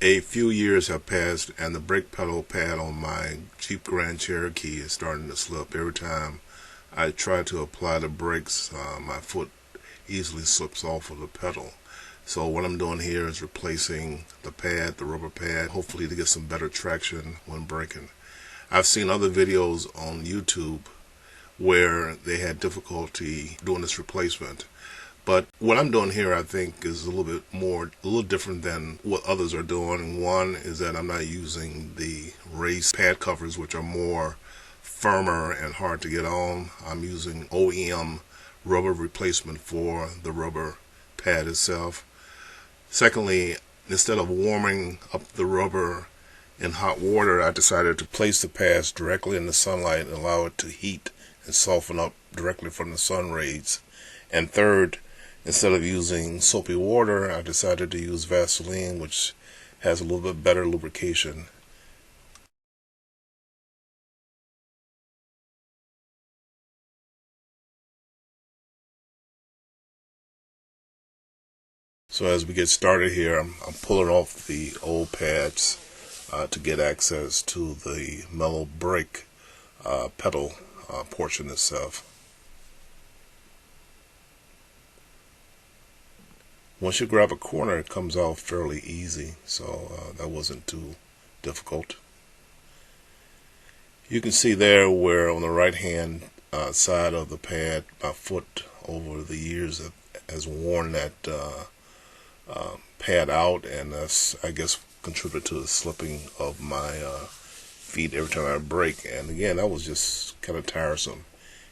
A few years have passed and the brake pedal pad on my Jeep Grand Cherokee is starting to slip. Every time I try to apply the brakes, my foot easily slips off of the pedal. So what I'm doing here is replacing the pad, the rubber pad, hopefully to get some better traction when braking. I've seen other videos on YouTube where they had difficulty doing this replacement. But what I'm doing here, I think, is a little different than what others are doing. One is that I'm not using the race pad covers, which are more firmer and hard to get on. I'm using OEM rubber replacement for the rubber pad itself. Secondly, instead of warming up the rubber in hot water, I decided to place the pads directly in the sunlight and allow it to heat and soften up directly from the sun rays. And third, instead of using soapy water, I decided to use Vaseline, which has a little bit better lubrication. So as we get started here, I'm pulling off the old pads to get access to the mellow brake pedal portion itself. Once you grab a corner, it comes off fairly easy, so that wasn't too difficult. You can see there where on the right hand side of the pad, my foot over the years has worn that pad out, and that's, I guess, contributed to the slipping of my feet every time I brake. And again, that was just kind of tiresome.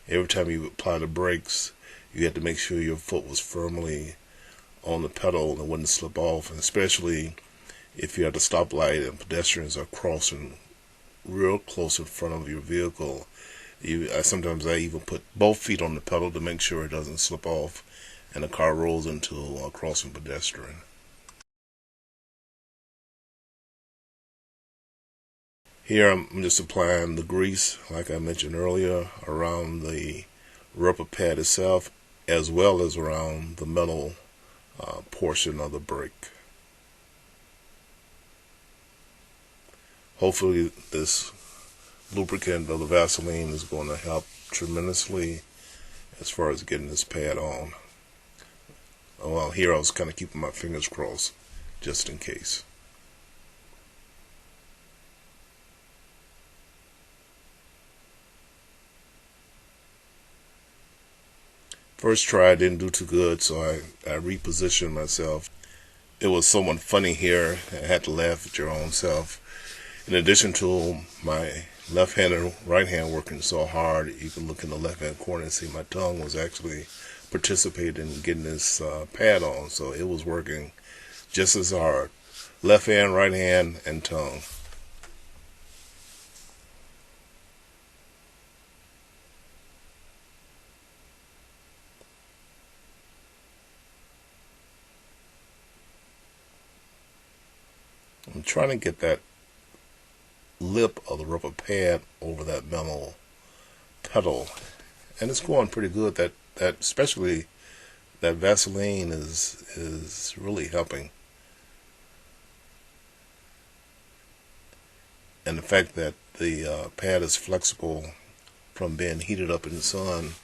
Every time you apply the brakes, you had to make sure your foot was firmly on the pedal and it wouldn't slip off, and especially if you're at a stoplight and pedestrians are crossing real close in front of your vehicle. Sometimes I even put both feet on the pedal to make sure it doesn't slip off and the car rolls into a crossing pedestrian. Here I'm just applying the grease, like I mentioned earlier, around the rubber pad itself, as well as around the metal portion of the brake. Hopefully this lubricant of the Vaseline is going to help tremendously as far as getting this pad on. Well, here I was kind of keeping my fingers crossed just in case. First try I didn't do too good, so I repositioned myself. It was somewhat funny here. I had to laugh at your own self. In addition to my left hand and right hand working so hard, you can look in the left hand corner and see my tongue was actually participating in getting this pad on. So it was working just as hard. Left hand, right hand, and tongue. I'm trying to get that lip of the rubber pad over that metal pedal, and it's going pretty good. That especially that Vaseline is really helping, and the fact that the pad is flexible from being heated up in the sun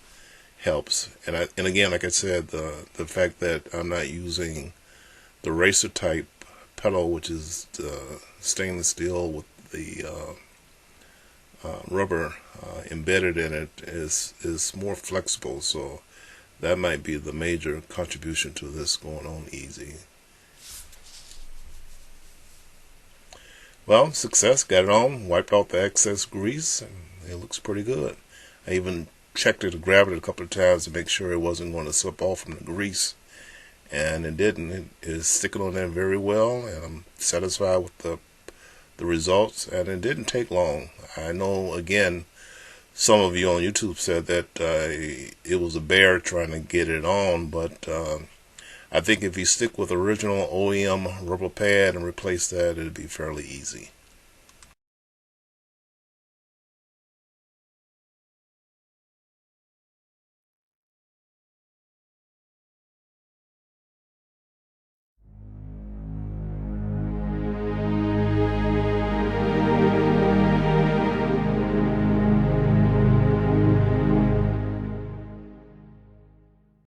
helps. And again, like I said, the fact that I'm not using the racer type pedal, which is stainless steel with the rubber embedded in it, is more flexible, so that might be the major contribution to this going on easy. Well, success, got it on, wiped out the excess grease, and it looks pretty good. I even checked it, grabbed it a couple of times to make sure it wasn't going to slip off from the grease, and it didn't. It is sticking on there very well, and I'm satisfied with the results, and it didn't take long. I know, again, some of you on YouTube said that it was a bear trying to get it on, but I think if you stick with original OEM rubber pad and replace that, it'd be fairly easy.